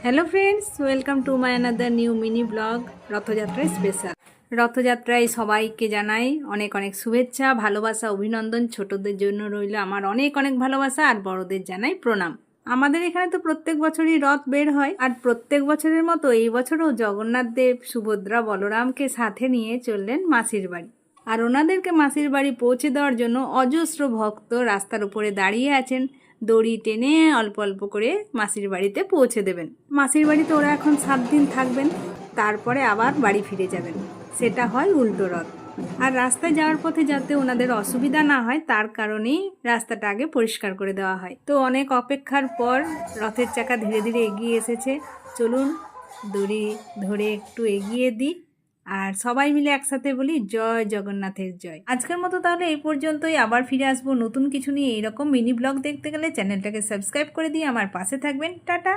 Hello friends, welcome to my another new mini blog রথযাত্রায় special. রথযাত্রায় সবাইকে জানাই অনেক অনেক শুভেচ্ছা, ভালোবাসা, অভিনন্দন। ছোটদের জন্য রইল আমার অনেক অনেক ভালোবাসা, আর বড়দের জানাই প্রণাম। আমাদের এখানে তো প্রত্যেক বছরই রথ বের হয়, আর প্রত্যেক বছরের মতো এই বছরও জগন্নাথ দেব সুভদ্রা বলরামকে সাথে নিয়ে চললেন মাসির বাড়ি। আর ওনাদেরকে মাসির বাড়ি পৌঁছে দেওয়ার জন্য অজস্র ভক্ত রাস্তার উপরে দাঁড়িয়ে আছেন। দড়ি টেনে অল্প অল্প করে মাসির বাড়িতে পৌঁছে দেবেন। মাসির বাড়িতে ওরা এখন 7 দিন থাকবেন, তারপরে আবার বাড়ি ফিরে যাবেন। সেটা হয় উল্টো রথ। আর রাস্তায় যাওয়ার পথে যাতে ওনাদের অসুবিধা না হয় তার কারণেই রাস্তাটা আগে পরিষ্কার করে দেওয়া হয়। তো অনেক অপেক্ষার পর রথের চাকা ধীরে ধীরে এগিয়ে এসেছে। চলুন দড়ি ধরে একটু এগিয়ে দিই, আর সবাই মিলে একসাথে বলি জয় জগন্নাথের জয়। আজকের মতো তাহলে এই পর্যন্তই। আবার ফিরে আসবো নতুন কিছু নিয়ে। এইরকম মিনি ব্লগ দেখতে গেলে চ্যানেলটাকে সাবস্ক্রাইব করে দিয়ে আমার পাশে থাকবেন। টাটা।